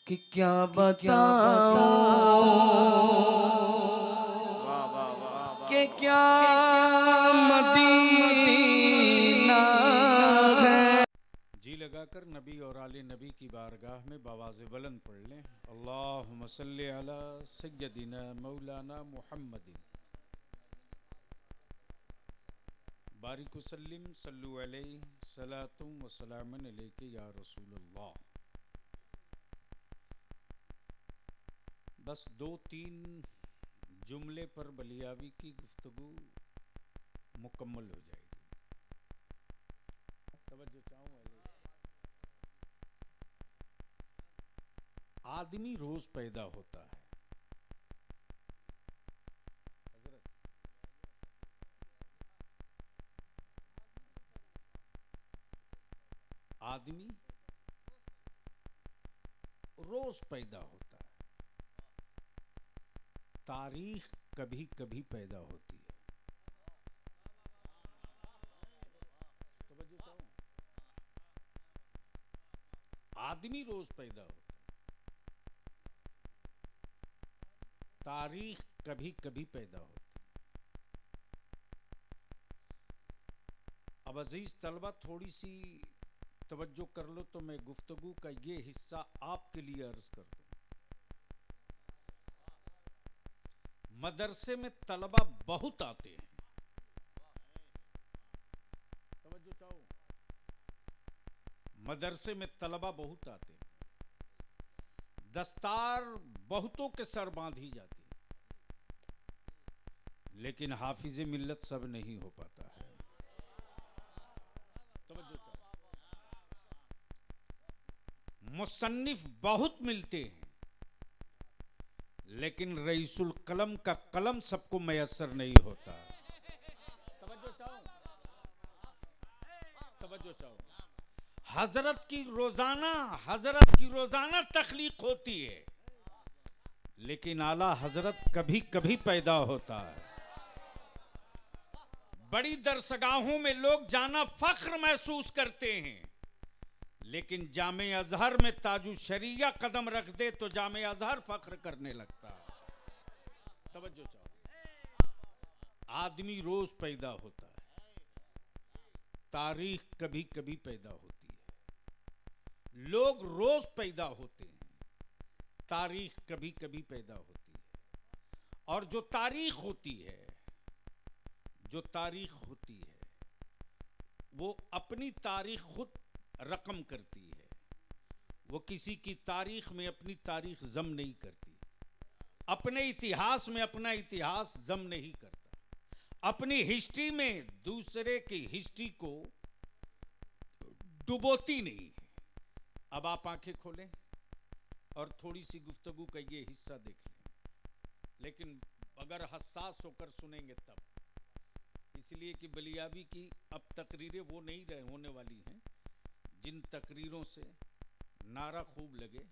कि क्या बताऊं कि क्या मदीना है। जी लगाकर नबी और आले नबी की बारगाह में बवाज़ बुलंद पढ़ लें। अल्लाहुम्मा सल्ली अला सय्यदिना मौलाना मुहम्मदिन बारिक वसल्लिम सल्लु अलैहि सलातुम व सलामन अलैका या रसूलल्लाह। बस दो तीन जुमले पर बलियावी की गुफ्तगू मुकम्मल हो जाएगी। तवज्जो चाहूँ आदमी रोज पैदा होता है। आदमी रोज पैदा होता है। तारीख कभी कभी पैदा होती है। आदमी रोज पैदा होता है। तारीख कभी कभी पैदा होती है। अब अजीज तलबा थोड़ी सी तवज्जो कर लो तो मैं गुफ्तगू का ये हिस्सा आपके लिए अर्ज कर दूं। मदरसे में तलबा बहुत आते हैं। तवज्जो चाहो, मदरसे में तलबा बहुत आते हैं। दस्तार बहुतों के सर बांधी जाती है, लेकिन हाफिज मिल्लत सब नहीं हो पाता है। मुसन्निफ बहुत मिलते हैं, लेकिन रईसुल कलम का कलम सबको मैसर नहीं होता। तवज्जो चाहो, तवज्जो चाहो। हजरत की रोजाना तख्लीक होती है, लेकिन आला हजरत कभी कभी पैदा होता है। बड़ी दरसगाहों में लोग जाना फख्र महसूस करते हैं, लेकिन जामे अजहर में ताजु शरिया कदम रख दे तो जामे अजहर फख्र करने लगता है। तवज्जो चाहो, आदमी रोज पैदा होता है। तारीख कभी कभी पैदा होती है। लोग रोज पैदा होते हैं। तारीख कभी कभी पैदा होती है। और जो तारीख होती है, वो अपनी तारीख खुद रकम करती है। वो किसी की तारीख में अपनी तारीख जम नहीं करती। अपने इतिहास में अपना इतिहास जम नहीं करता। अपनी हिस्ट्री में दूसरे की हिस्ट्री को डुबोती नहीं है। अब आप आंखें खोलें और थोड़ी सी गुफ्तगू का ये हिस्सा देख लें, लेकिन अगर हसास होकर सुनेंगे तब। इसलिए कि बलियाबी की अब तकरीरें वो नहीं होने वाली हैं जिन तकरीरों से नारा खूब लगे,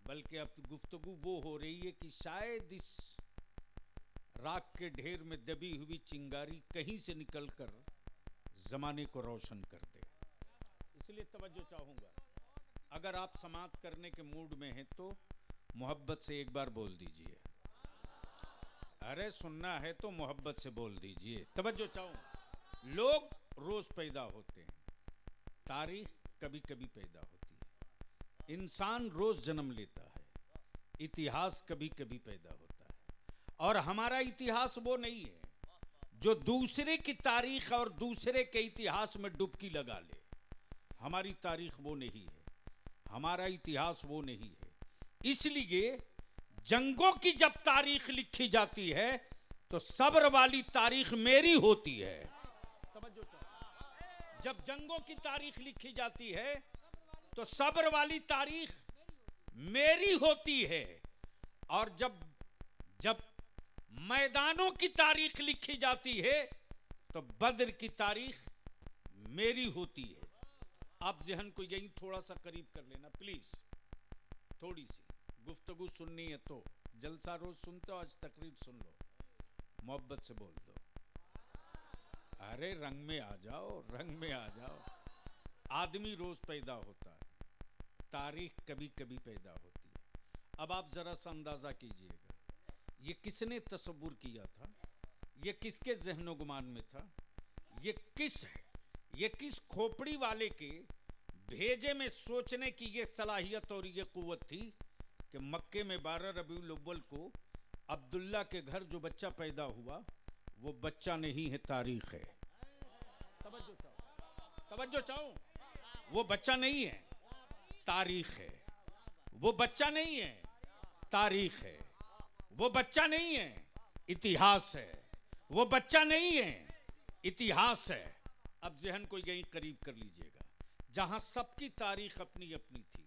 बल्कि अब गुफ्तगू वो हो रही है कि शायद इस राख के ढेर में दबी हुई चिंगारी कहीं से निकलकर जमाने को रोशन कर दे। इसलिए तवज्जो चाहूंगा, अगर आप समाअत करने के मूड में हैं तो मोहब्बत से एक बार बोल दीजिए। अरे सुनना है तो मोहब्बत से बोल दीजिए। तवज्जो चाहूं, लोग रोज पैदा होते हैं। तारीख कभी कभी पैदा होती है। इंसान रोज जन्म लेता है। इतिहास कभी कभी पैदा होता है। और हमारा इतिहास वो नहीं है जो दूसरे की तारीख और दूसरे के इतिहास में डुबकी लगा ले। हमारी तारीख वो नहीं है। हमारा इतिहास वो नहीं है। इसलिए जंगों की जब तारीख लिखी जाती है तो सब्र वाली तारीख मेरी होती है। जब जंगों की तारीख लिखी जाती है तो सब्र वाली तारीख मेरी होती है। और जब मैदानों की तारीख लिखी जाती है तो बद्र की तारीख मेरी होती है। आप जहन को यही थोड़ा सा करीब कर लेना प्लीज। थोड़ी सी गुफ्तगू सुननी है तो जलसा रोज सुनते हो, आज तकरीर सुन लो, मोहब्बत से बोल दो। अरे रंग में आ जाओ, रंग में आ जाओ। आदमी रोज पैदा होता है। तारीख कभी कभी पैदा होती है। अब आप जरा सा अंदाजा कीजिएगा, ये किसने तसव्वुर किया था, ये किसके ज़हनो गुमान में था, ये किस खोपड़ी वाले के भेजे में सोचने की ये सलाहियत और ये कुव्वत थी कि मक्के में 12 रबीउल अव्वल को अब्दुल्ला के घर जो बच्चा पैदा हुआ वो बच्चा नहीं है, तारीख है। तवज्जो चाहो, वो बच्चा नहीं है, तारीख है। वो बच्चा नहीं है, तारीख है। वो बच्चा नहीं है, इतिहास है। वो बच्चा नहीं है, इतिहास है। अब जहन को यही करीब कर लीजिएगा, जहां सबकी तारीख अपनी अपनी थी।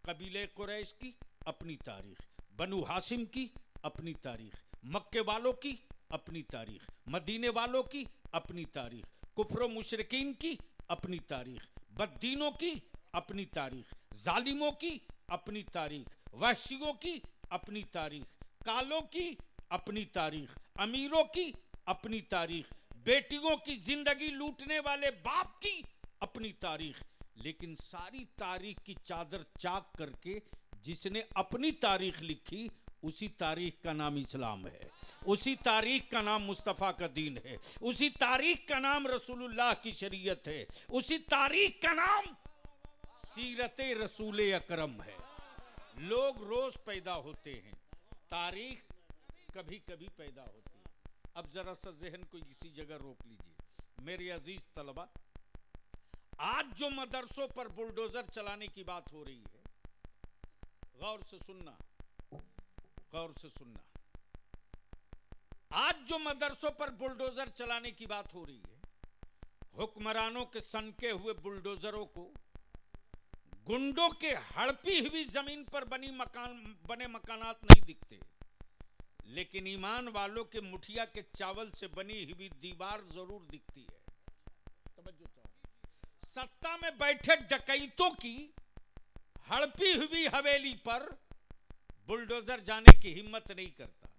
कबीले कुरैश की अपनी तारीख, बनु हाशिम की अपनी तारीख, मक्के वालों की अपनी तारीख, मदीने वालों की अपनी तारीख, कुफर मुशरिकीन की अपनी तारीख, बद्दीनों की अपनी तारीख, जालिमों की अपनी तारीख, वहशियों की अपनी तारीख, कालों की अपनी तारीख, अमीरों की अपनी तारीख, बेटियों की जिंदगी लूटने वाले बाप की अपनी तारीख। लेकिन सारी तारीख की चादर चाक करके जिसने अपनी तारीख लिखी, उसी तारीख का नाम इस्लाम है, उसी तारीख का नाम मुस्तफ़ा का दीन है, उसी तारीख का नाम रसूलुल्लाह की शरीयत है, उसी तारीख का नाम सीरत रसूल अकरम है। लोग रोज पैदा होते हैं, तारीख कभी कभी पैदा होती है। अब जरा सा जहन को इसी जगह रोक लीजिए मेरे अजीज तलबा। आज जो मदरसों पर बुलडोजर चलाने की बात हो रही है, गौर से सुनना, गौर से सुनना। आज जो मदरसों पर बुलडोजर चलाने की बात हो रही है, हुक्मरानों के सनके हुए बुलडोजरों को गुंडों के हड़पी हुई जमीन पर बने मकानात नहीं दिखते, लेकिन ईमान वालों के मुठिया के चावल से बनी हुई दीवार जरूर दिखती है। तवज्जो चाहो। सत्ता में बैठे डकैतों की हड़पी हुई हवेली पर बुलडोजर जाने की हिम्मत नहीं करता,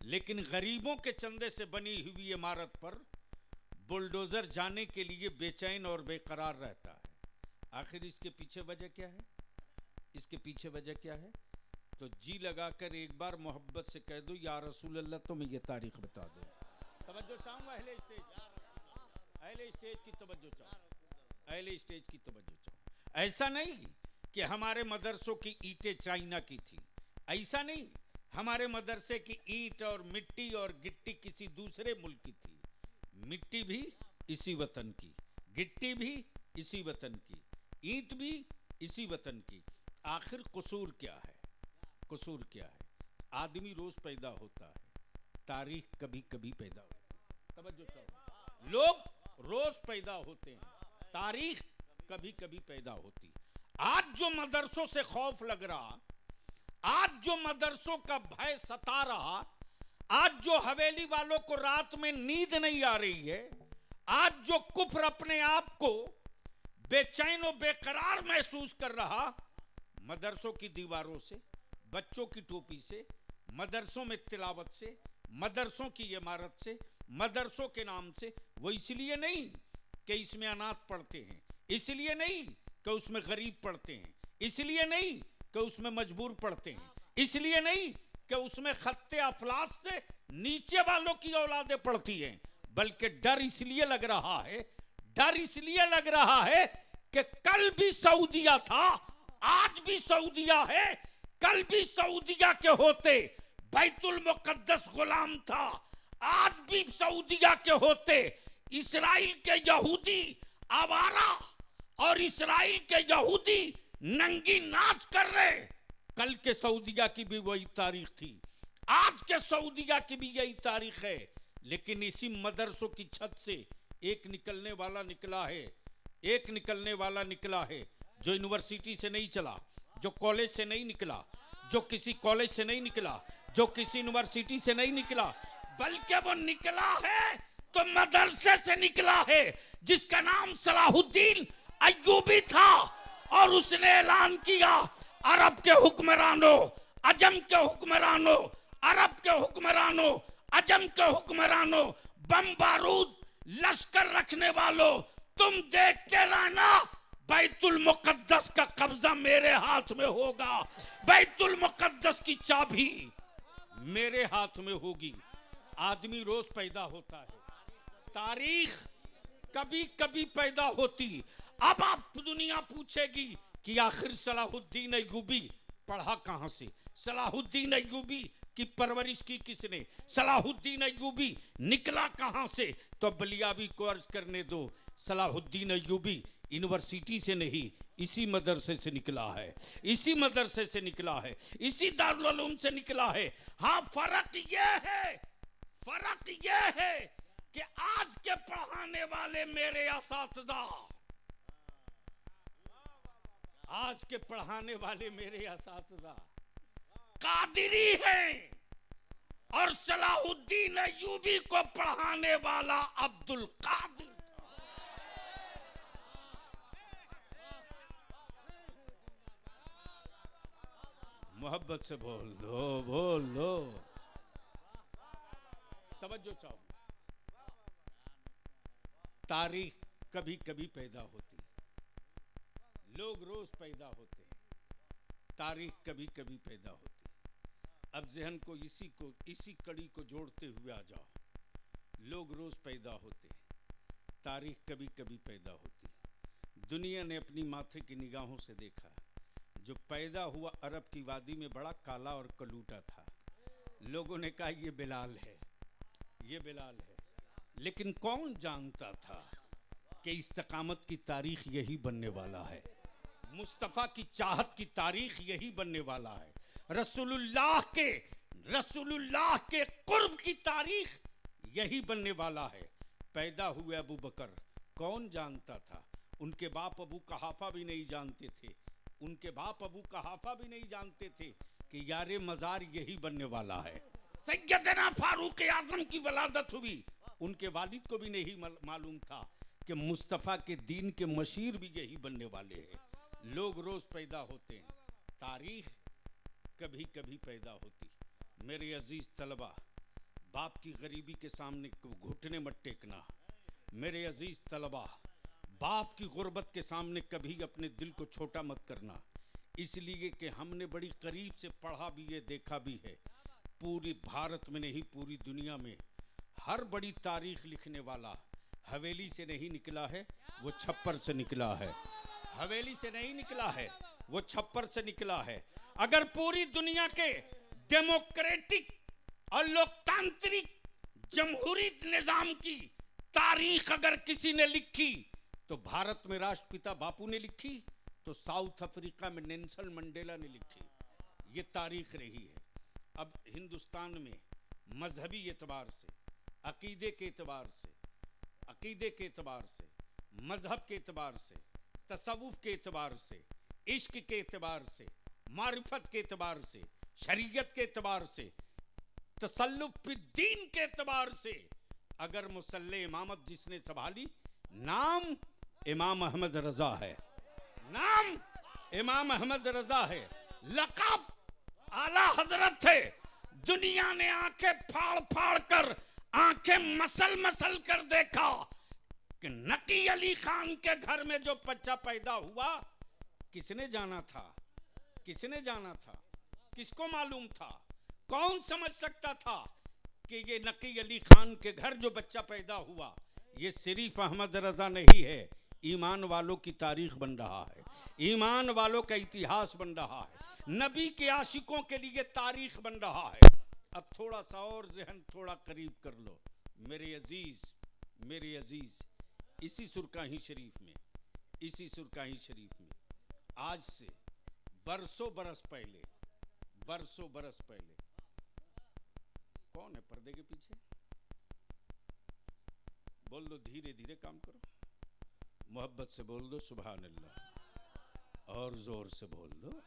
लेकिन गरीबों के चंदे से बनी हुई इमारत पर बुलडोजर जाने के लिए बेचैन और बेकरार रहता है। आखिर इसके पीछे वजह क्या है? इसके पीछे वजह क्या है? तो जी लगाकर एक बार मोहब्बत से कह दो, या रसूल अल्लाह तुम्हें ये तारीख बता दो। तवज्जो चाहूंगा अहले स्टेज की तवज्जो चाहूं, अहले स्टेज की तवज्जो चाहूं। ऐसा नहीं कि हमारे मदरसों की ईंटें चाइना की थी, ऐसा नहीं हमारे मदरसे की ईंट और मिट्टी और गिट्टी किसी दूसरे मुल्क की थी। मिट्टी भी इसी वतन की, गिट्टी भी इसी वतन की, ईंट भी इसी वतन की। आखिर कसूर क्या है? कसूर क्या है? आदमी रोज पैदा होता है, तारीख कभी कभी पैदा होती है। तवज्जो चाहो, लोग रोज पैदा होते हैं, तारीख कभी कभी पैदा होती। आज जो मदरसों से खौफ लग रहा, आज जो मदरसों का भय सता रहा, आज जो हवेली वालों को रात में नींद नहीं आ रही है, आज जो कुफ्र अपने आप को बेचैन और बेकरार महसूस कर रहा, मदरसों की दीवारों से, बच्चों की टोपी से, मदरसों में तिलावत से, मदरसों की इमारत से, मदरसों के नाम से, वो इसलिए नहीं कि इसमें अनाथ पढ़ते हैं, इसलिए नहीं कि उसमें गरीब पढ़ते हैं, इसलिए नहीं कि उसमें मजबूर पढ़ते हैं, इसलिए नहीं कि उसमें खत्ते अफलास से नीचे वालों की औलादें पढ़ती हैं, बल्कि डर इसलिए लग रहा है, डर इसलिए लग रहा है कि कल भी सऊदिया था, आज भी सऊदिया है, कल भी सऊदिया के होते बैतुल मुकद्दस गुलाम था, आज भी सऊदिया के होते इस्राइल के यहूदी आवारा और इस्राइल के यहूदी नंगी नाच कर रहे। कल के सऊदिया की भी वही तारीख थी, आज के सऊदिया की भी यही तारीख है। लेकिन इसी मदरसों की छत से एक निकलने वाला निकला है, एक निकलने वाला निकला है जो यूनिवर्सिटी से नहीं चला, जो कॉलेज से नहीं निकला, जो किसी कॉलेज से नहीं निकला, जो किसी यूनिवर्सिटी से नहीं निकला, बल्कि वो निकला है तो मदरसे से निकला है, जिसका नाम सलाहुद्दीन अय्यूबी था। और उसने ऐलान किया, अरब के हुक्मरानों, अजम के हुक्मरानों, अरब के हुक्मरानों, अजम के हुक्मरानों, बम बारूद लश्कर रखने वालों, तुम देखते रहना, बैतुल मुकद्दस का कब्जा मेरे हाथ में होगा, बैतुल मुकद्दस की चाबी मेरे हाथ में होगी। आदमी रोज पैदा होता है, तारीख कभी कभी पैदा होती। अब आप दुनिया पूछेगी कि आखिर सलाहुद्दीन अय्यूबी पढ़ा कहां से, सलाहुद्दीन अय्यूबी की परवरिश की किसने, सलाहुद्दीन अय्यूबी निकला कहां से? तो बलियाबी को अर्ज करने दो, सलाहुद्दीन अय्यूबी यूनिवर्सिटी से नहीं, इसी मदरसे से निकला है, इसी मदरसे से निकला है, इसी दारुल उलूम से निकला है। हाँ, फर्क यह है कि आज के पढ़ाने वाले मेरे असातिज़ा, आज के पढ़ाने वाले मेरे असातिज़ा कादिरी हैं और सलाहुद्दीन अय्यूबी को पढ़ाने वाला अब्दुल कादिर था। मोहब्बत से बोल दो, तवज्जो चाहो। तारीख कभी कभी पैदा होती, लोग रोज पैदा होते हैं, तारीख कभी कभी पैदा होती। अब जहन को इसी कड़ी को जोड़ते हुए आ जाओ, लोग रोज पैदा होते, तारीख कभी कभी पैदा होती। दुनिया ने अपनी माथे की निगाहों से देखा, जो पैदा हुआ अरब की वादी में बड़ा काला और कलूटा था। लोगों ने कहा ये बिलाल है, ये बिलाल है। लेकिन कौन जानता था कि इस्तिकामत की तारीख यही बनने वाला है, मुस्तफ़ा की चाहत की तारीख यही बनने वाला है, रसूलुल्लाह के कुर्ब की तारीख यही बनने वाला है। पैदा हुए अबू बकर, कौन जानता था? उनके बाप अबू कहाफा भी नहीं जानते थे, उनके बाप अबू कहाफा भी नहीं जानते थे कि यारे मज़ार यही बनने वाला है। सैयदना फारूक आज़म की वलादत हुई, उनके वालिद को भी नहीं मालूम था कि मुस्तफ़ा के दीन के मशीर भी यही बनने वाले हैं। लोग रोज पैदा होते हैं, तारीख कभी कभी पैदा होती। मेरे अजीज तलबा, बाप की गरीबी के सामने घुटने मत टेकना। मेरे अजीज तलबा, बाप की गुर्बत के सामने कभी अपने दिल को छोटा मत करना, इसलिए कि हमने बड़ी करीब से पढ़ा भी है, देखा भी है। पूरी भारत में नहीं, पूरी दुनिया में हर बड़ी तारीख लिखने वाला हवेली से नहीं निकला है, वो छप्पर से निकला है। हवेली से नहीं निकला है, वो छप्पर से निकला है। अगर पूरी दुनिया के डेमोक्रेटिक और लोकतांत्रिक जमहूरी निजाम की तारीख अगर किसी ने लिखी तो भारत में राष्ट्रपिता बापू ने लिखी, तो साउथ अफ्रीका में नेल्सन मंडेला ने लिखी। ये तारीख रही है। अब हिंदुस्तान में मजहबी एतबार से, अकीदे के एतबार से, मजहब के एतबार से, तसव्वुफ के एतबार से, इश्क के एतबार से, मारिफत के एतबार से, शरीयत के एतबार से, तसल्लुफ दीन के एतबार से अगर मुसल्ले इमामत जिसने संभाली, नाम इमाम अहमद रजा है, नाम इमाम अहमद रजा है, लक़ब आला हजरत है। दुनिया ने आंखें फाड़ फाड़ कर, आंखें मसल मसल कर देखा कि नकी अली खान के घर में जो बच्चा पैदा हुआ, किसने जाना था? किसने जाना था? किसको मालूम था? कौन समझ सकता था कि ये नकी अली खान के घर जो बच्चा पैदा हुआ, ये सिर्फ अहमद रजा नहीं है, ईमान वालों की तारीख बन रहा है, ईमान वालों का इतिहास बन रहा है, नबी के आशिकों के लिए तारीख बन रहा है। अब थोड़ा सा और जहन थोड़ा करीब कर लो मेरे अजीज, इसी सुरकाही शरीफ में, आज से बरसों बरस पहले, कौन है पर्दे के पीछे? बोल दो, धीरे धीरे काम करो, मोहब्बत से बोल दो सुभान अल्लाह, और जोर से बोल दो।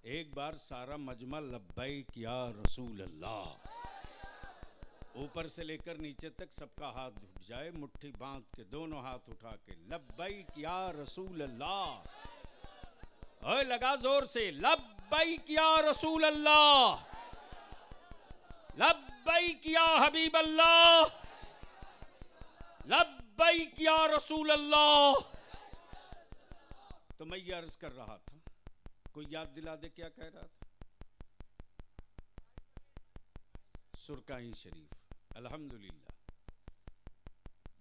एक बार सारा मजमा लब्बैक या रसूल अल्लाह, ऊपर से लेकर नीचे तक सबका हाथ उठ जाए, मुट्ठी बांध के दोनों हाथ उठा के लब्बैक या रसूल अल्लाह। ओए लगा जोर से, लब्बैक या रसूल अल्लाह, लब्बैक या हबीब अल्लाह, लब्बैक या रसूल अल्लाह। तो मैं ये अर्ज कर रहा था, कोई याद दिला दे क्या कह रहा था? सुरकाही शरीफ, अल्हम्दुलिल्लाह।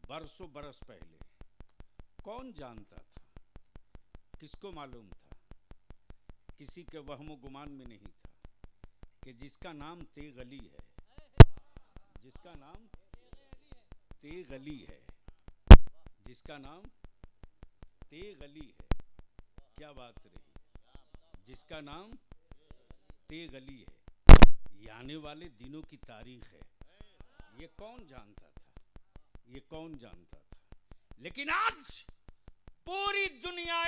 बरसों बरस पहले कौन जानता था, किसको मालूम था, किसी के वहमो गुमान में नहीं था कि जिसका नाम तेग अली है, जिसका नाम तेग अली है, जिसका नाम तेग अली है, क्या बात रही, जिसका नाम तेग अली है, ये आने वाले दिनों की तारीख है। ये कौन जानता था, ये कौन जानता था? लेकिन आज पूरी दुनिया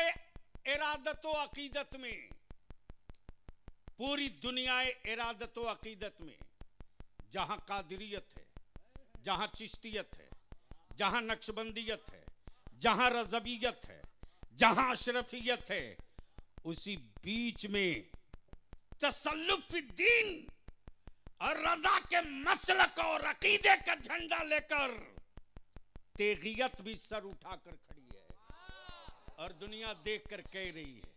इरादत व अकीदत में, पूरी दुनिया इरादत व अकीदत में जहां कादिरियत है, जहां चिश्तियत है, जहां नक्शबंदियत है, जहां रज़वियत है, जहां अशरफियत है, उसी बीच में तसल्लुफ़-उद-दीन और रजा के मसलक और अकीदे का झंडा लेकर तेगियत भी सर उठाकर खड़ी है और दुनिया देखकर कह रही है,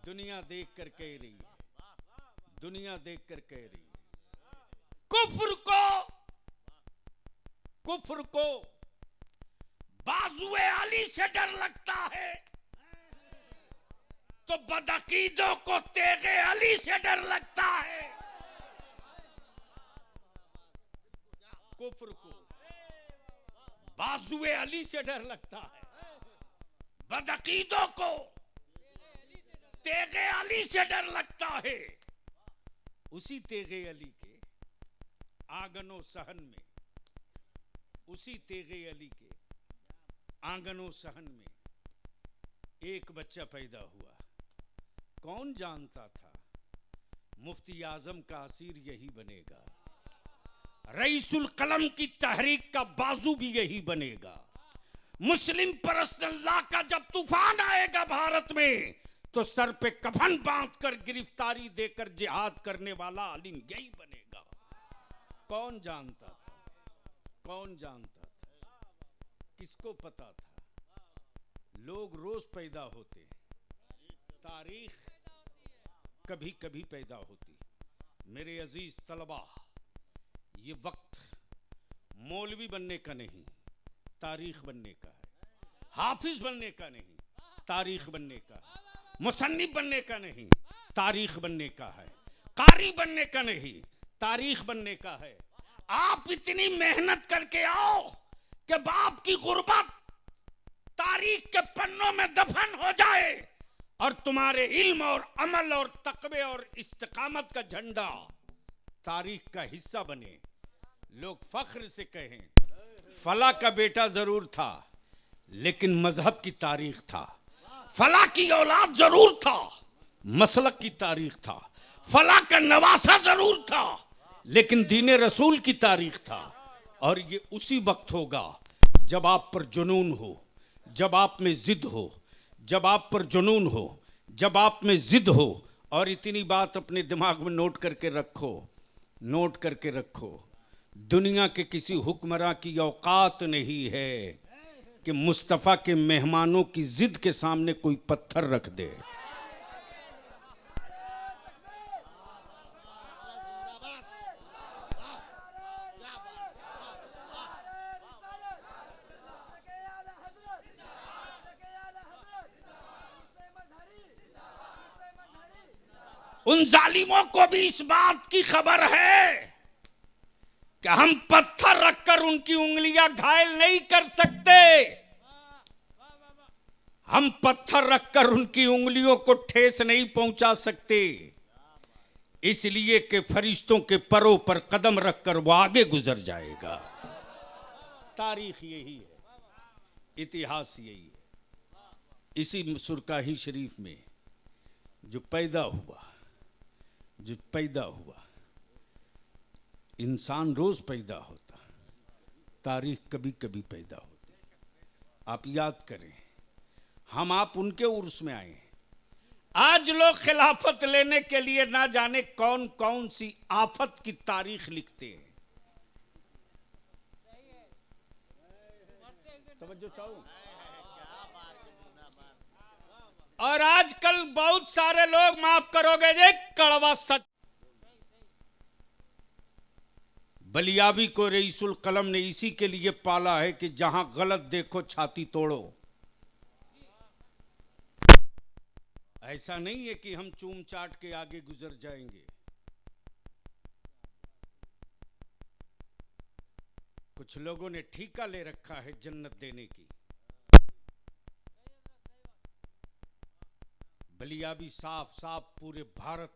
दुनिया देखकर कह रही है, दुनिया देखकर कह रही है, कुफ्र को बाजुए अली से डर लगता है तो बदअकीदों को तेगे अली से डर लगता है। कुफ्र को बाजुए अली से डर लगता है, बदअकीदों को तेगे अली से डर लगता है। उसी तेगे अली के आंगनों सहन में, उसी तेगे अली के आंगनों सहन में एक बच्चा पैदा हुआ। कौन जानता था मुफ्ती आजम का असीर यही बनेगा, रईसुल कलम की तहरीक का बाजू भी यही बनेगा। मुस्लिम परस्तिल्लाह का जब तूफान आएगा भारत में तो सर पे कफन बांधकर गिरफ्तारी देकर जिहाद करने वाला आलिम यही बनेगा। कौन जानता था, कौन जानता था, किसको पता था? लोग रोज पैदा होते हैं, तारीख कभी कभी पैदा होती। मेरे अजीज तलबा, ये वक्त मौलवी बनने का नहीं, तारीख बनने का है। हाफिज बनने का नहीं, तारीख बनने का है। मुसन्निफ बनने का नहीं, तारीख बनने का है। कारी बनने का नहीं, तारीख बनने का है। आप इतनी मेहनत करके आओ कि बाप की गुर्बत तारीख के पन्नों में दफन हो जाए और तुम्हारे इल्म और अमल और तकवे और इस्तिकामत का झंडा तारीख का हिस्सा बने। लोग फख्र से कहें फला का बेटा जरूर था लेकिन मजहब की तारीख था, फला की औलाद जरूर था, मसलक की तारीख था, फला का नवासा जरूर था लेकिन दीन रसूल की तारीख था। और ये उसी वक्त होगा जब आप पर जुनून हो, जब आप में जिद हो, जब आप पर जुनून हो, जब आप में जिद हो। और इतनी बात अपने दिमाग में नोट करके रखो, नोट करके रखो, दुनिया के किसी हुक्मरां की औकात नहीं है कि मुस्तफ़ा के मेहमानों की जिद के सामने कोई पत्थर रख दे। उन जालिमों को भी इस बात की खबर है कि हम पत्थर रखकर उनकी उंगलियां घायल नहीं कर सकते, हम पत्थर रखकर उनकी उंगलियों को ठेस नहीं पहुंचा सकते, इसलिए कि फरिश्तों के परों पर कदम रखकर वो आगे गुजर जाएगा। तारीख यही है, इतिहास यही है। इसी सुरकाही शरीफ में जो पैदा हुआ, जो पैदा हुआ, इंसान रोज पैदा होता, तारीख कभी कभी पैदा होती। आप याद करें, हम आप उनके उर्स में आए। आज लोग खिलाफत लेने के लिए ना जाने कौन कौन सी आफत की तारीख लिखते हैं। तवज्जो चाहो। और आजकल बहुत सारे लोग, माफ करोगे जे, कड़वा सच। बलियाबी को रईसुल कलम ने इसी के लिए पाला है कि जहां गलत देखो छाती तोड़ो। ऐसा नहीं है कि हम चूम चाट के आगे गुजर जाएंगे। कुछ लोगों ने ठीका ले रखा है जन्नत देने की। बलियाबी साफ साफ पूरे भारत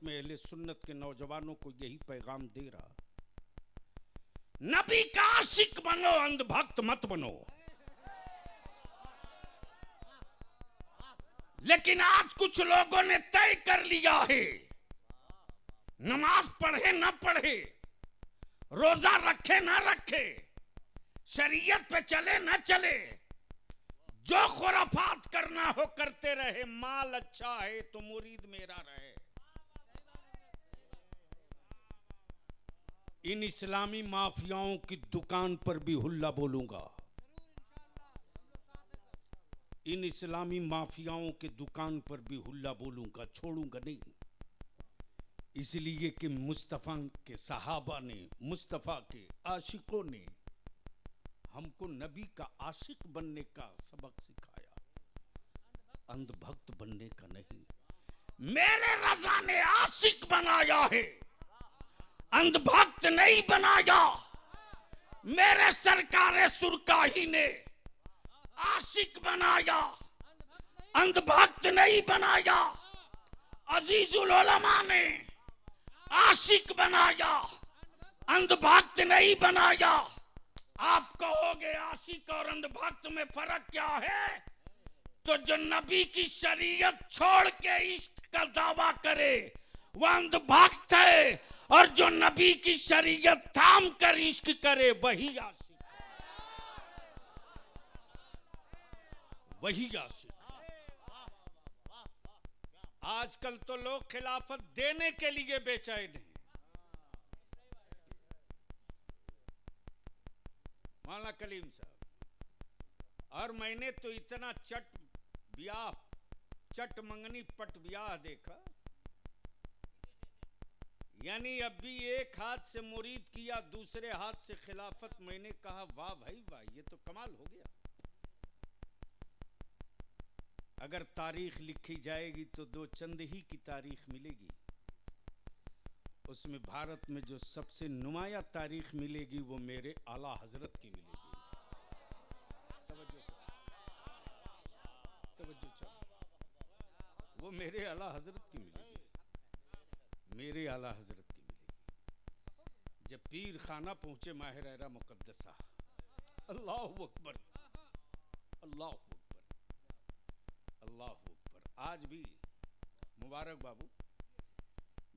में अहले सुन्नत के नौजवानों को यही पैगाम दे रहा, नबी का आशिक बनो, अंधभक्त मत बनो। लेकिन आज कुछ लोगों ने तय कर लिया है, नमाज पढ़े ना पढ़े, रोजा रखे ना रखे, शरीयत पे चले ना चले, जो खुराफात करना हो करते रहे, माल अच्छा है तो मुरीद मेरा रहे। इन इस्लामी माफियाओं की दुकान पर भी हुल्ला बोलूंगा। इन इस्लामी माफियाओं के दुकान पर भी हुल्ला बोलूंगा, छोड़ूंगा नहीं। इसलिए कि मुस्तफा के सहाबा ने, मुस्तफा के आशिकों ने हमको नबी का आशिक बनने का सबक सिखाया, अंधभक्त बनने का नहीं। मेरे रज़ा ने आशिक बनाया है, अंधभक्त नहीं बनाया। मेरे सरकारे सुरकाही ने आशिक बनाया, अंधभक्त नहीं बनाया। अजीजुल उलमा ने आशिक बनाया, अंधभक्त नहीं बनाया। आप कहोगे आशिक और अंधभक्त में फर्क क्या है? तो जो नबी की शरीयत छोड़ के इश्क का दावा करे वह अंधभक्त है, और जो नबी की शरीयत थाम कर इश्क करे वही आशिक, वही आशिक। आजकल तो लोग खिलाफत देने के लिए बेचैन हैं। मौलाना कलीम साहब, और मैंने तो इतना चट मंगनी पट ब्याह देखा, यानी अभी एक हाथ से मुरीद किया, दूसरे हाथ से खिलाफत। मैंने कहा वाह भाई वाह, ये तो कमाल हो गया। अगर तारीख लिखी जाएगी तो दो चंद ही की तारीख मिलेगी। उसमें भारत में जो सबसे नुमाया तारीख मिलेगी वो मेरे आला हजरत की मिलेगी। तवज्जो, वो मेरे आला हजरत की मिलेगी, मेरे आला हजरत की मिलेगी। जब पीर खाना पहुंचे माह रहरा मुकद्दसा, अल्लाहु अकबर, अल्लाहु अकबर, अल्लाहु अकबर। आज भी मुबारक बाबू,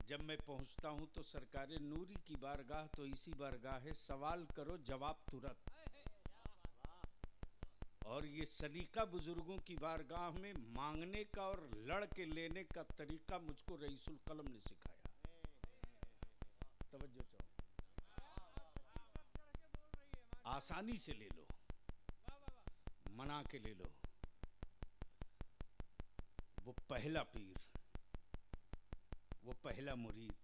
जब मैं पहुंचता हूं तो सरकारे नूरी की बारगाह तो इसी बारगाह है, सवाल करो जवाब तुरंत। और ये सलीका बुजुर्गों की बारगाह में मांगने का और लड़ के लेने का तरीका मुझको रईसुल कलम ने सिखाया। तवज्जो चाहो, आसानी से ले लो, मना के ले लो। वो पहला पीर, वो पहला मुरीद,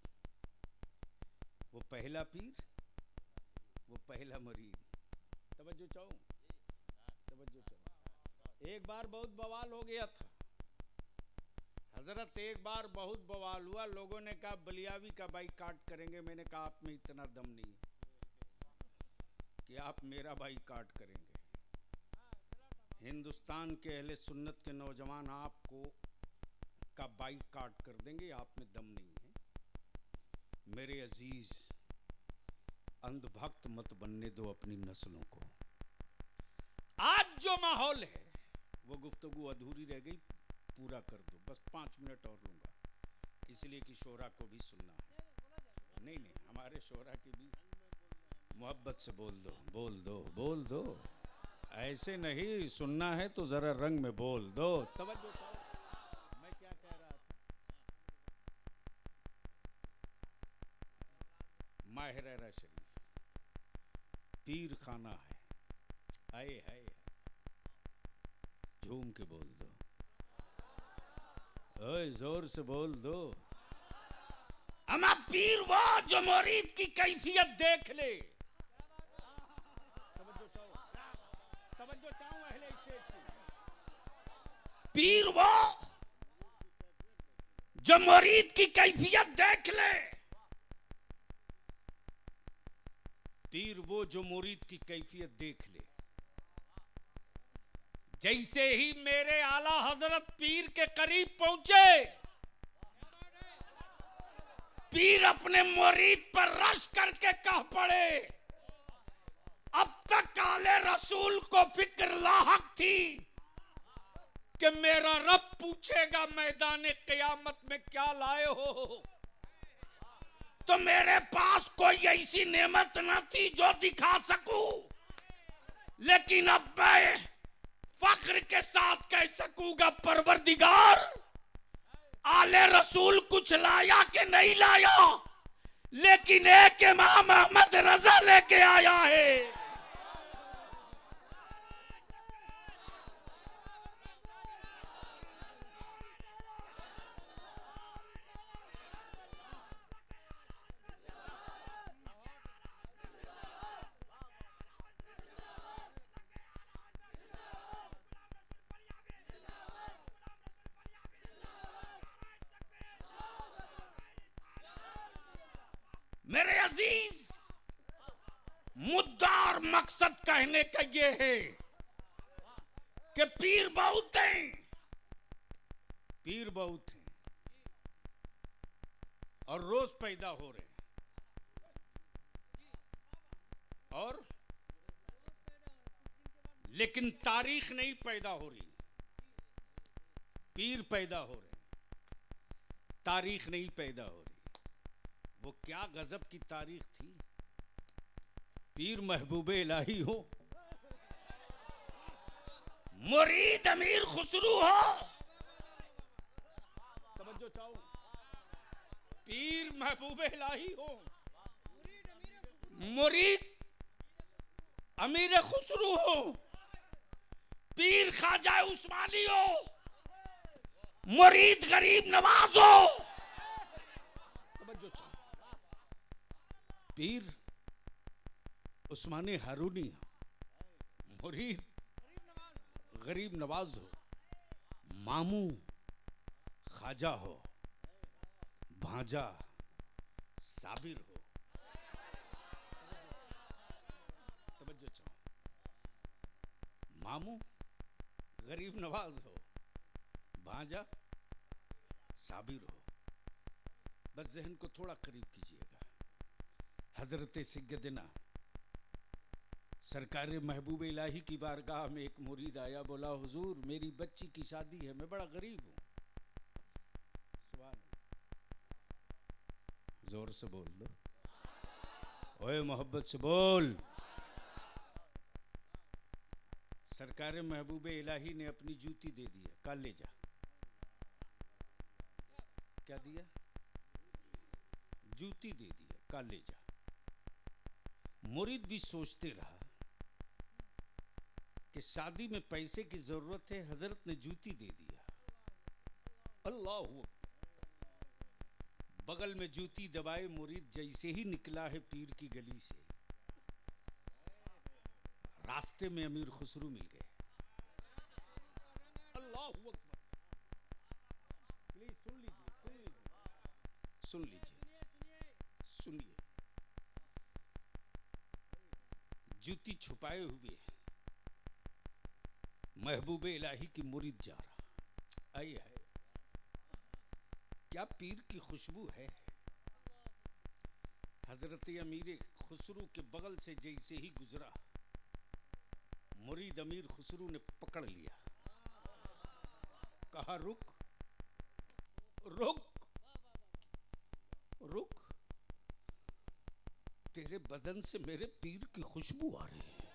वो पहला पीर, वो पहला मुरीद। तवज्जो चाहो, तवज्जो चाहो। एक बार बहुत बवाल हो गया था हजरत, एक बार बहुत बवाल हुआ। लोगों ने कहा बलियावी का बाइकाट करेंगे। मैंने कहा आप में इतना दम नहीं कि आप मेरा बाइकाट करेंगे। हिंदुस्तान के अहले सुन्नत के नौजवान आपको का बाइकाट कर देंगे, आप में दम नहीं है। मेरे अजीज, अंधभक्त मत बनने दो अपनी नस्लों को। आज जो माहौल है वो गुफ्तगू अधूरी रह गई, पूरा कर दो। बस 5 मिनट और लूंगा, इसलिए कि शोरा को भी सुनना है। नहीं नहीं, हमारे शोरा की भी मोहब्बत से बोल दो, बोल दो, बोल दो। ऐसे नहीं, सुनना है तो जरा रंग में बोल दो। तवज्जो करो, मैं क्या कह रहा था। माह रहरा शरीफ पीर खाना है, आए है, झूम के बोल दो। ओए जोर से बोल दो। अमा पीर वो जो मुरीद की कैफियत देख ले। तवज्जो चाहूं अहले स्टेज की। पीर वो जो मुरीद की कैफियत देख ले। पीर वो जो मुरीद की कैफियत देख ले। जैसे ही मेरे आला हजरत पीर के करीब पहुंचे, पीर अपने मुरीद पर रश करके कह पड़े, अब तक आले रसूल को फिक्र लाहक थी कि मेरा रब पूछेगा मैदान क़यामत में क्या लाए हो, तो मेरे पास कोई ऐसी नेमत न थी जो दिखा सकूं, लेकिन अब मैं फख्र के साथ कह सकूंगा, परवरदिगार आले रसूल कुछ लाया कि नहीं लाया, लेकिन एक इमाम अहमद रजा लेके आया है। मेरे अजीज, मुद्दा और मकसद कहने का ये है कि पीर बहुत हैं, पीर बहुत हैं और रोज पैदा हो रहे हैं, और लेकिन तारीख नहीं पैदा हो रही। पीर पैदा हो रहे हैं, तारीख नहीं पैदा हो रही। वो क्या गजब की तारीख थी। पीर महबूबे इलाही हो, मुरीद अमीर खुसरू हो। तवज्जो चाहो। पीर महबूबे इलाही हो, मुरीद अमीर खुसरू हो, पीर ख्वाजा उस्मानी हो, मुरीद गरीब नवाज हो। तवज्जो चाहो। पीर उस्मानी हारूनी हो, मुरीद गरीब नवाज हो, मामू ख्वाजा हो, भांजा साबिर हो। तवज्जो चाहो। मामू गरीब नवाज हो, भांजा साबिर हो। बस जहन को थोड़ा करीब कीजिएगा। हजरत सैयदना सरकार महबूब इलाही की बारगाह में एक मुरीद आया, बोला हुजूर मेरी बच्ची की शादी है, मैं बड़ा गरीब हूं। जोर से बोल दो, ओए मोहब्बत से बोल। सरकार महबूब इलाही ने अपनी जूती दे दी, कहा ले जा। क्या दिया? जूती दे दी, कहा ले जा। मुरीद भी सोचते रहा कि शादी में पैसे की जरूरत है, हजरत ने जूती दे दिया। अल्लाह हू। बगल में जूती दबाए मुरीद जैसे ही निकला है पीर की गली से, रास्ते में अमीर खुसरू मिल गए। अल्लाह हू अकबर। प्लीज सुन लीजिए, सुन लीजिए, सुनिए। जूती छुपाए हुए महबूबे इलाही की मुरीद जा रहा। आई है क्या पीर की खुशबू है। हजरत अमीर खुसरू के बगल से जैसे ही गुजरा, मुरीद अमीर खुसरू ने पकड़ लिया, कहा रुक रुक रुक, तेरे बदन से मेरे पीर की खुशबू आ रही है।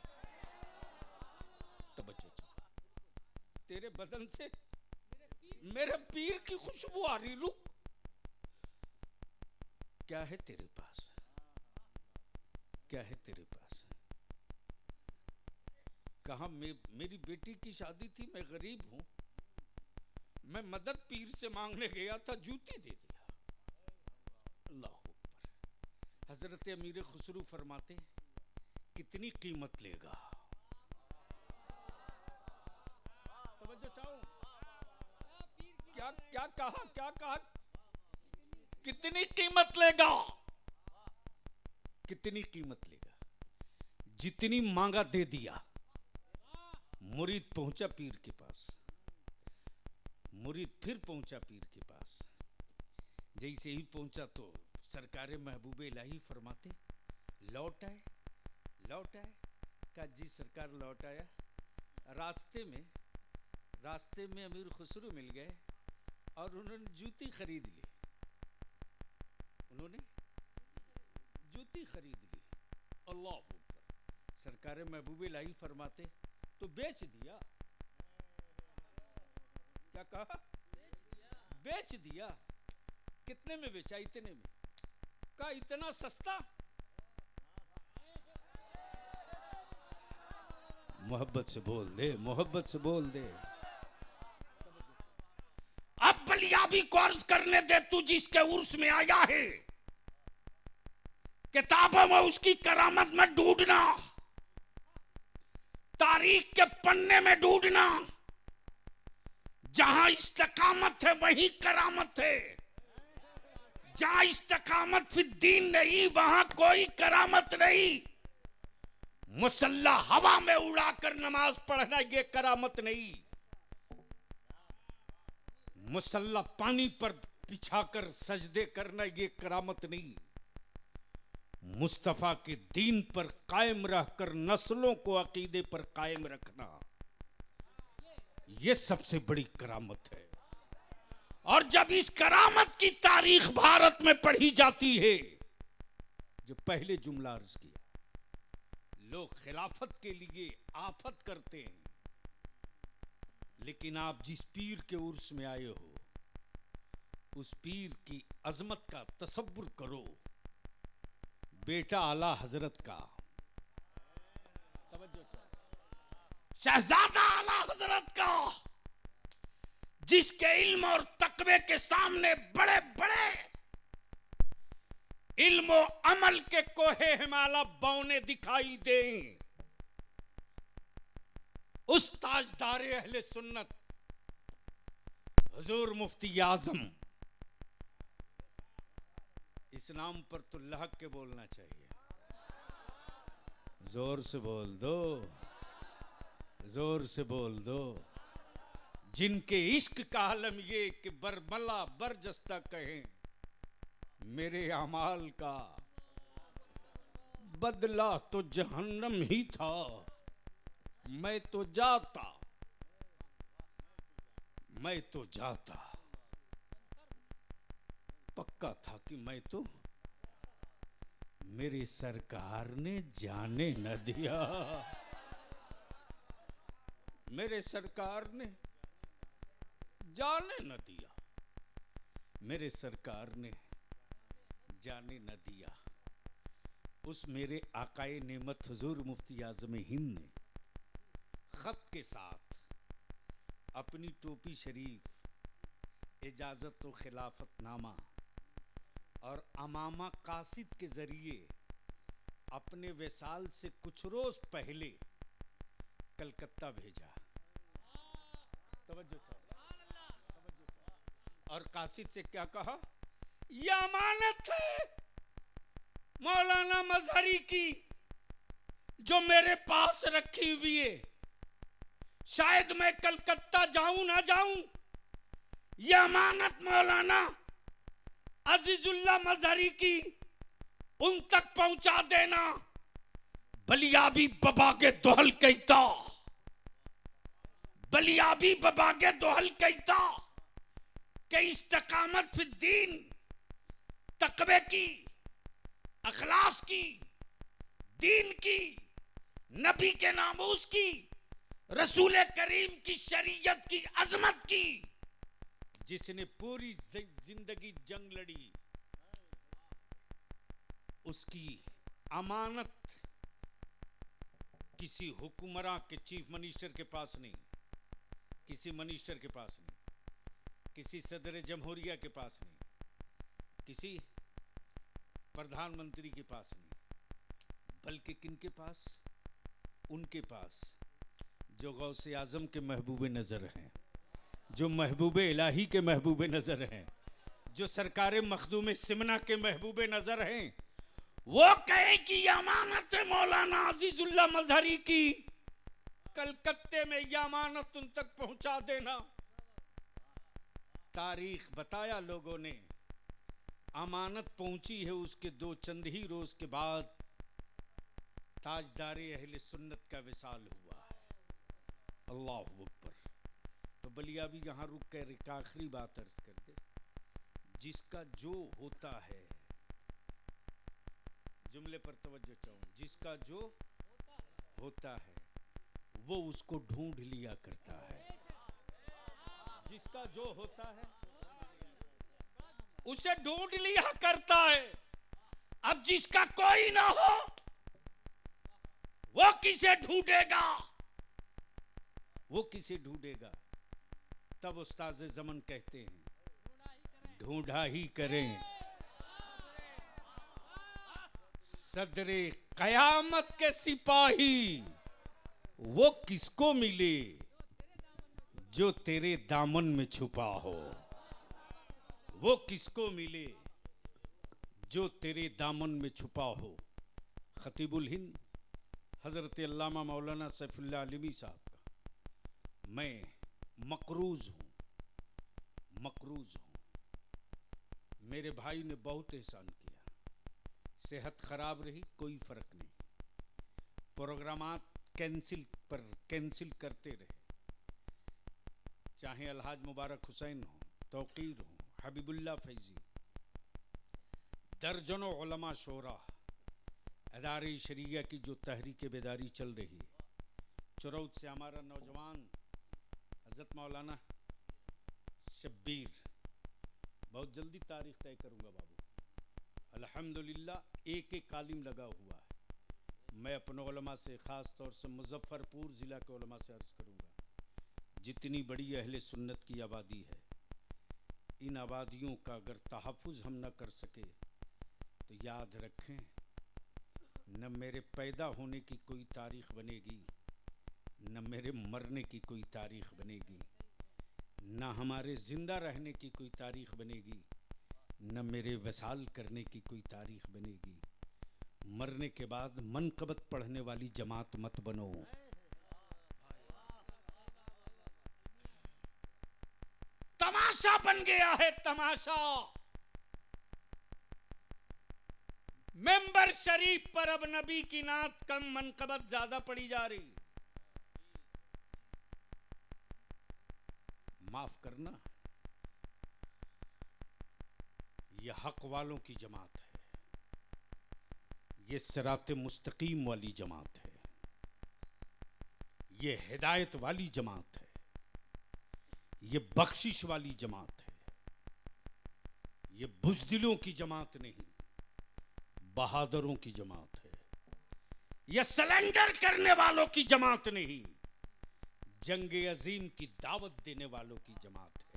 तवज्जो, तेरे बदन से मेरे पीर की खुशबू आ रही, रुक। क्या है तेरे पास? क्या है तेरे पास? कहा मेरी बेटी की शादी थी, मैं गरीब हूं, मैं मदद पीर से मांगने गया था, जूती दे दिया। अल्लाह अकबर। हजरत अमीर खुसरू फरमाते, कितनी कीमत लेगा? तवज्जो चाहो, क्या क्या कहा, क्या कहा? कितनी कीमत लेगा? कितनी कीमत लेगा? जितनी मांगा दे दिया। मुरीद पहुंचा पीर के पास, मुरीद फिर पहुंचा पीर के पास। जैसे ही पहुंचा तो सरकार महबूब इलाही फरमाते, लौट आए, लौट आए। कहा जी सरकार लौट आया। रास्ते में अमीर खुसरू मिल गए और उन्होंने जूती खरीद ली। उन्होंने जूती खरीद ली। अल्लाह अकबर। सरकार महबूब इलाही फरमाते, तो बेच दिया। क्या कहा? बेच दिया। कितने में बेचा? इतने में। कहा इतना सस्ता? मोहब्बत से बोल दे, मोहब्बत से बोल दे। अब बलियाबी को अर्ज करने दे, तू जिसके उर्स में आया है, किताबों में उसकी करामत में ढूंढना, तारीख के पन्ने में ढूंढना। जहां इस्तकामत है वहीं करामत है। जहां इस्तकामत फिर दीन नहीं, वहां कोई करामत नहीं। मुसल्ला हवा में उड़ाकर नमाज पढ़ना ये करामत नहीं। मुसल्ला पानी पर बिछाकर सजदे करना ये करामत नहीं। मुस्तफा के दीन पर कायम रहकर नस्लों को अकीदे पर कायम रखना, यह सबसे बड़ी करामत है। और जब इस करामत की तारीख भारत में पढ़ी जाती है, जो पहले जुमला अर्ज किया, लोग खिलाफत के लिए आफत करते हैं, लेकिन आप जिस पीर के उर्स में आए हो, उस पीर की अजमत का तसव्वुर करो। बेटा आला हजरत का, शहजादा आला हजरत का, जिसके इल्म और तकवे के सामने बड़े बड़े इल्म और अमल के कोहे हिमालय बौने दिखाई दें, उस ताजदारे अहले सुन्नत हुजूर मुफ्ती आजम, इस नाम पर तो लहक के बोलना चाहिए। जोर से बोल दो, जोर से बोल दो। जिनके इश्क का आलम ये कि बरमला बरजस्ता कहें, मेरे अमाल का बदला तो जहन्नम ही था। मैं तो जाता, मैं तो जाता, पक्का था कि मैं तो, मेरी सरकार ने जाने न दिया। मेरे सरकार ने जाने न दिया, मेरे सरकार ने जाने न दिया। उस मेरे आकाए नेमत हुजूर मुफ्ती आजम हिंद ने खत के साथ अपनी टोपी शरीफ, इजाजत व खिलाफतनामा और अमामा कासिद के जरिए अपने विसाल से कुछ रोज पहले कलकत्ता भेजा। तवज्जो और कासिद से क्या कहा? यह अमानत है मौलाना मजहरी की, जो मेरे पास रखी हुई है। शायद मैं कलकत्ता जाऊं ना जाऊं, यह अमानत मौलाना अजीजुल्लाह मजहरी की उन तक पहुंचा देना। बलियाबी बाबा के दोहल कहता, बलियाबी बाबा के दोहल कहता कि इस्तकामत फिर दीन, तकवे की, अखलास की, दीन की, नबी के नामूस की, रसूल करीम की शरीयत की अजमत की, जिसने पूरी जिंदगी जंग लड़ी, उसकी अमानत किसी हुक्मरान के, चीफ मिनिस्टर के पास नहीं, किसी मिनिस्टर के पास नहीं, किसी सदर जमहूरिया के पास नहीं, किसी प्रधानमंत्री के पास नहीं, बल्कि किनके पास? उनके पास जो गौसे आजम के महबूबे नज़र हैं, जो महबूबे इलाही के महबूबे नज़र हैं, जो सरकारे मखदूम सिमना के महबूबे नज़र हैं। वो कहे कि ये अमानत है मौलाना अजीजुल्लाह मजहरी की, कलकत्ते में यह अमानत उन तक पहुंचा देना। तारीख बताया लोगों ने, अमानत पहुंची है उसके दो चंद ही रोज के बाद ताजदारे अहले सुन्नत का विसाल हुआ है। अल्लाह अकबर। तो बलिया भी यहाँ रुक कर एक आखिरी बात अर्ज कर दे, जिसका जो होता है, जुमले पर तवज्जो चाहूं, जिसका जो होता है वो उसको ढूंढ लिया करता है। जिसका जो होता है उसे ढूंढ लिया करता है। अब जिसका कोई ना हो वो किसे ढूंढेगा? वो किसे ढूंढेगा? तब उस्ताज़ ज़मन कहते हैं ढूंढा ही करें। सदरे कयामत के सिपाही वो किसको मिले जो तेरे दामन में छुपा हो। वो किसको मिले जो तेरे दामन में छुपा हो। खतीबुल हिंद हजरत अल्लामा मौलाना सैफुल्लाह आलिमी साहब का मैं मकरूज हूँ। मेरे भाई ने बहुत एहसान किया। सेहत खराब रही, कोई फर्क नहीं, प्रोग्रामात कैंसिल करते रहे, चाहे अलहाज मुबारक हुसैन हो, तौकीर हो, हबीबुल्लाह फैजी, दर्जनों उलमा शोरा, अदारे शरिया की जो तहरीक बेदारी चल रही है। चुरौत से हमारा नौजवान हज़रत मौलाना शब्बीर, बहुत जल्दी तारीख तय करूँगा बाबू, अल्हम्दुलिल्लाह एक एक कालिम लगा हुआ है। मैं अपने उलमा से ख़ास तौर से मुजफ्फरपुर ज़िला के उलमा से अर्ज़ करूँगा, जितनी बड़ी अहले सुन्नत की आबादी है, इन आबादियों का अगर तहफ़्फ़ुज़ हम न कर सके तो याद रखें, न मेरे पैदा होने की कोई तारीख़ बनेगी, न मेरे मरने की कोई तारीख़ बनेगी, न हमारे ज़िंदा रहने की कोई तारीख़ बनेगी, न मेरे वसाल करने की कोई तारीख़ बनेगी। मरने के बाद मनक़बत पढ़ने वाली जमात मत बनो। तमाशा बन गया है, तमाशा। मेंबर शरीफ पर अब नबी की नात कम, मनक़बत ज्यादा पड़ी जा रही। माफ करना, यह हक वालों की जमात है, ये सिराते मुस्तकीम वाली जमात है, ये हिदायत वाली जमात है, ये बख्शिश वाली जमात है, ये बुज़दिलों की जमात नहीं, बहादुरों की जमात है, ये सलेंडर करने वालों की जमात नहीं, जंग अजीम की दावत देने वालों की जमात है।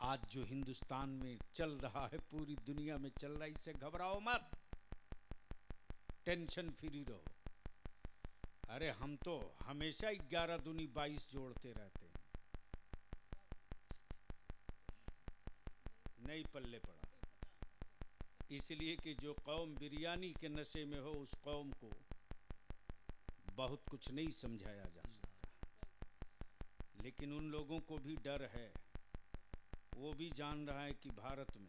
आज जो हिंदुस्तान में चल रहा है, पूरी दुनिया में चल रहा है, इससे घबराओ मत, टेंशन फ्री रहो। अरे हम तो हमेशा 11 दूनी 22 जोड़ते रहते हैं, नहीं पल्ले पड़ा। इसलिए कि जो कौम बिरयानी के नशे में हो, उस कौम को बहुत कुछ नहीं समझाया जा सकता। लेकिन उन लोगों को भी डर है, वो भी जान रहा है कि भारत में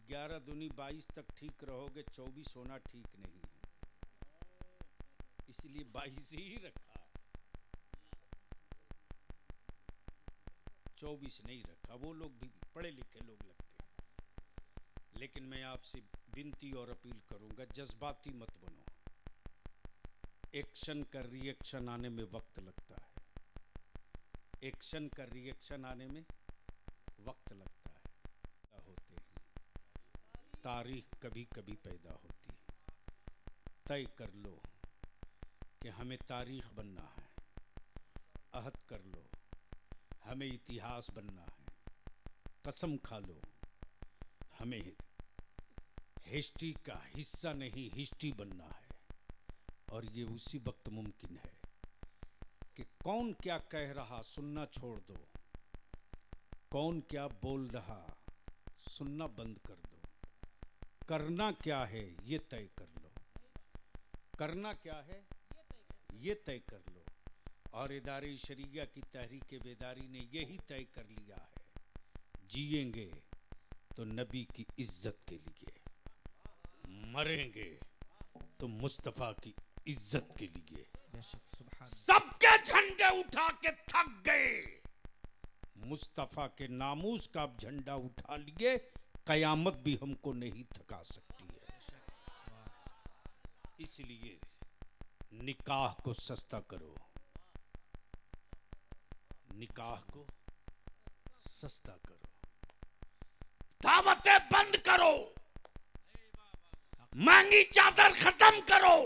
11 दूनी 22 तक ठीक रहोगे, 24 होना ठीक नहीं है, इसलिए 22 ही रखा, 24 नहीं रखा। वो लोग भी पढ़े लिखे लोग लगते हैं, लेकिन मैं आपसे विनती और अपील करूंगा, जज्बाती मत बनो। एक्शन का रिएक्शन आने में वक्त लगता है, एक्शन का रिएक्शन आने में वक्त लगता है। होते हैं, तारीख कभी कभी पैदा होती है। तय कर लो कि हमें तारीख बनना है, अहद कर लो हमें इतिहास बनना है। कसम खा लो, हमें हिस्ट्री का हिस्सा नहीं हिस्ट्री बनना है। और ये उसी वक्त मुमकिन है कि कौन क्या कह रहा सुनना छोड़ दो, कौन क्या बोल रहा सुनना बंद कर दो। करना क्या है ये तय कर लो, करना क्या है ये तय कर लो। और इदारे शरिया की तहरीक बेदारी ने यही तय कर लिया है, जिएंगे तो नबी की इज्जत के लिए, मरेंगे तो मुस्तफ़ा की इज्जत के लिए। सबके झंडे उठा के थक गए, मुस्तफ़ा के नामूस का अब झंडा उठा लिए, कयामत भी हमको नहीं थका सकती है। इसलिए निकाह को सस्ता करो, निकाह को सस्ता करो, दावतें बंद करो, महंगी चादर खत्म करो,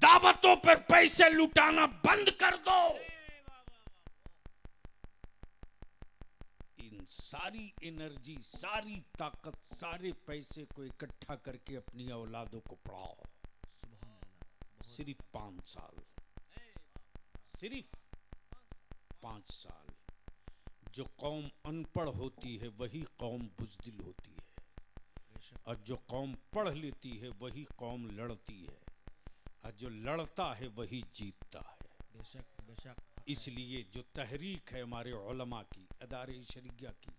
दावतों पर पैसे लुटाना बंद कर दो। इन सारी एनर्जी, सारी ताकत, सारे पैसे को इकट्ठा करके अपनी औलादों को पढ़ाओ। सिर्फ 5 साल, सिर्फ 5 साल। जो कौम अनपढ़ होती है वही कौम बुज़दिल होती है, और जो कौम पढ़ लेती है वही कौम लड़ती है, और जो लड़ता है वही जीतता है। बेशक बेशक। इसलिए जो तहरीक है हमारे उलमा की, अदारे शरिया की,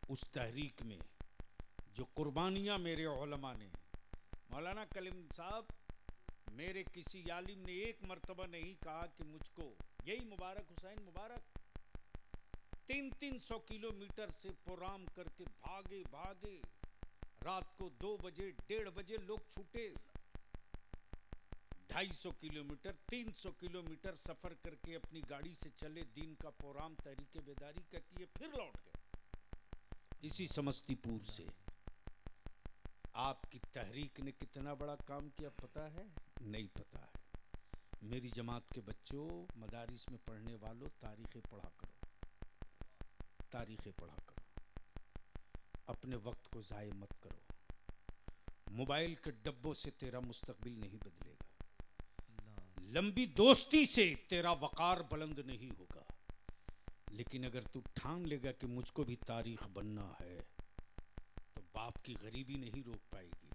उस तहरीक में जो कुर्बानियाँ मेरे उलमा ने, मौलाना कलीम साहब, मेरे किसी आलिम ने एक मर्तबा नहीं कहा कि मुझको, यही मुबारक हुसैन मुबारक 300 किलोमीटर से प्रोग्राम करके भागे भागे, रात को 2 बजे 1:30 बजे लोग छूटे, 250 किलोमीटर 300 किलोमीटर सफर करके अपनी गाड़ी से चले, दिन का प्रोग्राम तहरीके बेदारी का किए, फिर लौट गए। इसी समस्तीपुर से आपकी तहरीक ने कितना बड़ा काम किया पता है? नहीं पता है। मेरी जमात के बच्चों, मदारिस में पढ़ने वालों, तारीखें पढ़ा करो, तारीखें पढ़ा करो, अपने वक्त को ज़ाय मत करो। मोबाइल के डब्बों से तेरा मुस्तकबिल नहीं बदलेगा, लंबी दोस्ती से तेरा वकार बुलंद नहीं होगा। लेकिन अगर तू ठान लेगा कि मुझको भी तारीख बनना है, तो बाप की गरीबी नहीं रोक पाएगी।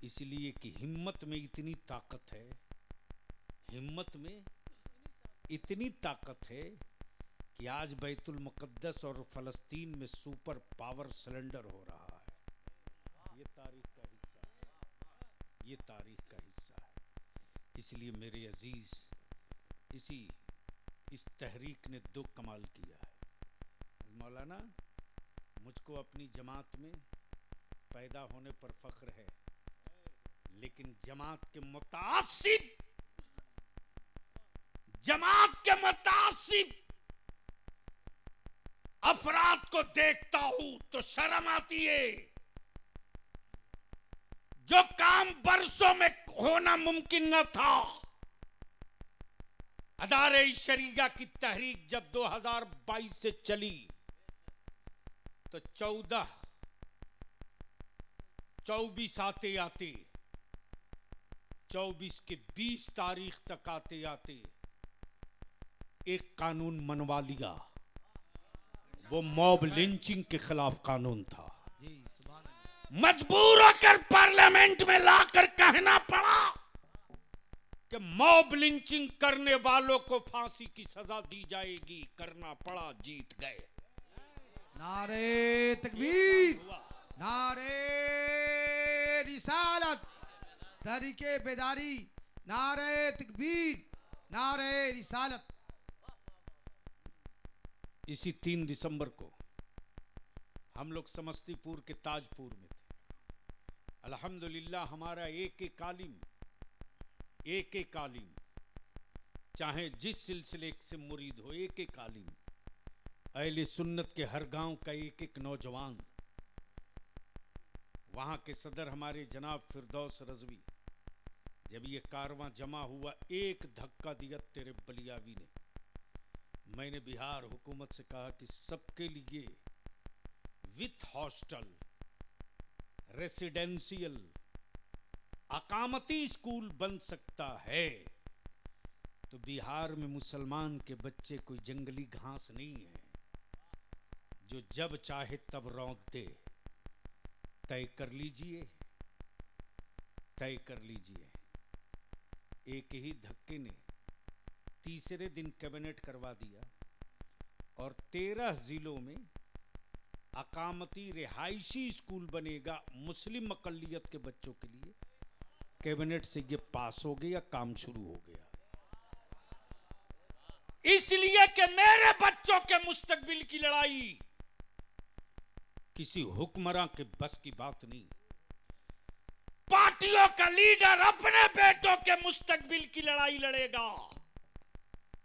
इसलिए कि हिम्मत में इतनी ताकत है, हिम्मत में इतनी ताकत है कि आज बैतुल मुक़द्दस और फ़लस्तीन में सुपर पावर सिलेंडर हो रहा है। ये तारीख का हिस्सा है, ये तारीख का हिस्सा है। इसलिए मेरे अजीज, इस तहरीक ने 2 कमाल किया है। मौलाना, मुझको अपनी जमात में पैदा होने पर फख्र है, लेकिन जमात के मुतासिब अफराद को देखता हूं तो शर्म आती है। जो काम बरसों में होना मुमकिन न था, अदारे शरिया की तहरीक जब 2022 से चली तो 24 आते आते 24 के 20 तारीख तक आते आते एक कानून मनवा लिया। वो मॉब लिंचिंग के खिलाफ कानून था। मजबूर होकर पार्लियामेंट में लाकर कहना पड़ा कि मॉब लिंचिंग करने वालों को फांसी की सजा दी जाएगी। करना पड़ा, जीत गए। नारे तकबीर, नारे रिसालत, तहरीके बेदारी, नारे तकबीर, नारे रिसालत। इसी 3 दिसंबर को हम लोग समस्तीपुर के ताजपुर में थे। अल्हम्दुलिल्लाह हमारा एक आलिम, चाहे जिस सिलसिले से मुरीद हो, एक आलिम, अहले सुन्नत के हर गांव का एक नौजवान, वहां के सदर हमारे जनाब फिरदौस रज़वी, जब ये कारवां जमा हुआ, एक धक्का दिया तेरे बलियावी ने, मैंने बिहार हुकूमत से कहा कि सबके लिए विथ हॉस्टल रेसिडेंशियल अकामती स्कूल बन सकता है, तो बिहार में मुसलमान के बच्चे कोई जंगली घास नहीं है जो जब चाहे तब रौंद दे। तय कर लीजिए, तय कर लीजिए। एक ही धक्के ने तीसरे दिन कैबिनेट करवा दिया और 13 जिलों में अकामती रिहायशी स्कूल बनेगा मुस्लिम अकलियत के बच्चों के लिए। कैबिनेट से ये पास हो गया, काम शुरू हो गया। इसलिए कि मेरे बच्चों के मुस्तकबिल की लड़ाई किसी हुक्मरां के बस की बात नहीं। पार्टियों का लीडर अपने बेटों के मुस्तकबिल की लड़ाई लड़ेगा,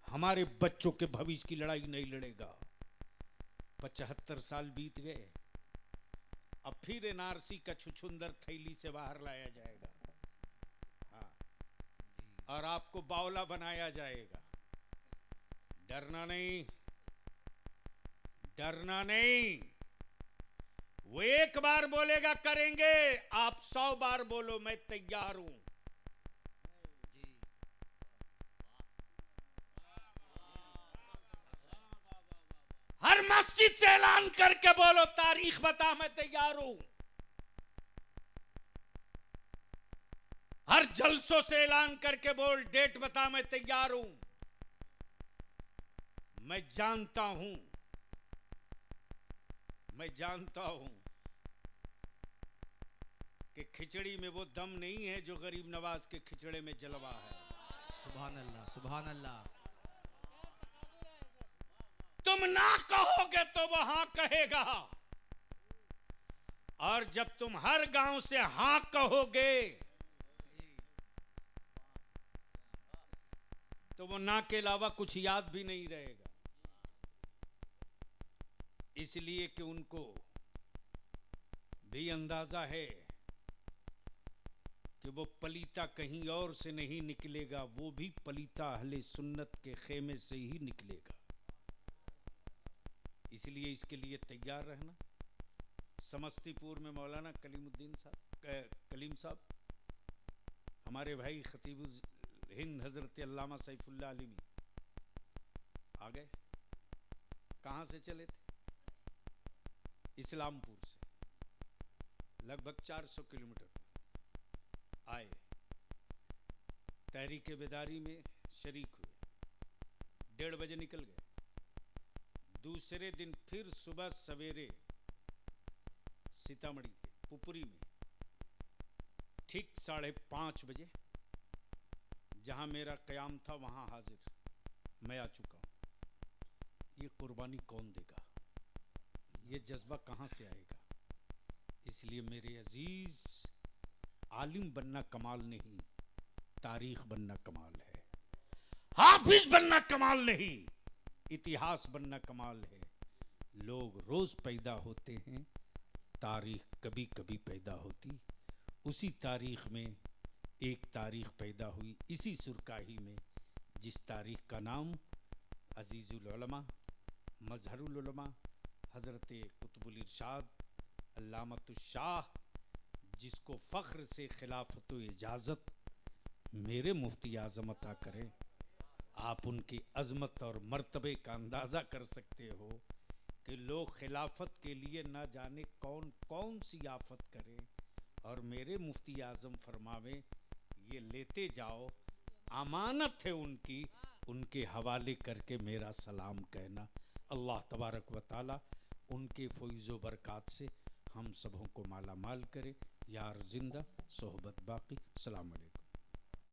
हमारे बच्चों के भविष्य की लड़ाई नहीं लड़ेगा। 75 साल बीत गए, अब फिर एनआरसी का छुछुंदर थैली से बाहर लाया जाएगा, हाँ, और आपको बावला बनाया जाएगा। डरना नहीं, डरना नहीं। वो एक बार बोलेगा करेंगे, आप 100 बार बोलो मैं तैयार हूं। हर मस्जिद से ऐलान करके बोलो तारीख बता मैं तैयार हूं। हर जलसों से ऐलान करके बोल डेट बता मैं तैयार हूं। मैं जानता हूं, मैं जानता हूं कि खिचड़ी में वो दम नहीं है जो गरीब नवाज के खिचड़े में जलवा है। सुभान अल्लाह, सुभान अल्लाह। तुम ना कहोगे तो वो हां कहेगा, और जब तुम हर गांव से हां कहोगे तो वो ना के अलावा कुछ याद भी नहीं रहेगा। इसलिए कि उनको भी अंदाजा है कि वो पलीता कहीं और से नहीं निकलेगा, वो भी पलीता अहले सुन्नत के खेमे से ही निकलेगा। इसलिए इसके लिए तैयार रहना। समस्तीपुर में मौलाना कलीम साहब हमारे भाई खतीबुल हिंद हजरत अल्लामा सैफुल्लाह आलिमी आ गए। कहां से चले थे? इस्लामपुर से, लगभग 400 किलोमीटर आए। तहरीक बेदारी में शरीक हुए, 1:30 बजे निकल गए। दूसरे दिन फिर सुबह सवेरे सीतामढ़ी के पुपरी में ठीक 5:30 बजे जहां मेरा कयाम था वहां हाजिर मैं आ चुका हूं। ये कुर्बानी कौन देगा? ये जज्बा कहां से आएगा? इसलिए मेरे अजीज, आलिम बनना कमाल नहीं, तारीख बनना कमाल है। हाफिज बनना कमाल नहीं, इतिहास बनना कमाल है। लोग रोज पैदा होते हैं, तारीख कभी कभी पैदा होती। उसी तारीख में एक तारीख पैदा हुई, इसी सुरकाही में, जिस तारीख का नाम अजीजुल उलमा, मजहरुल उलमा, हजरत कुतुबुल इरशाद अल्लामतुल शाह, जिसको फख्र से खिलाफत इजाज़त मेरे मुफ्ती आज़म अता करें। आप उनकी अजमत और मर्तबे का अंदाज़ा कर सकते हो कि लोग खिलाफत के लिए ना जाने कौन कौन सी आफत करें, और मेरे मुफ्ती आज़म फरमावे ये लेते जाओ, अमानत है उनकी, उनके हवाले करके मेरा सलाम कहना। अल्लाह तबारक व ताला उनके फ़ैज़ो बरक़ात से हम सबों को माला माल करे। यार जिंदा सोहबत बाकी। सलाम अलैकुम।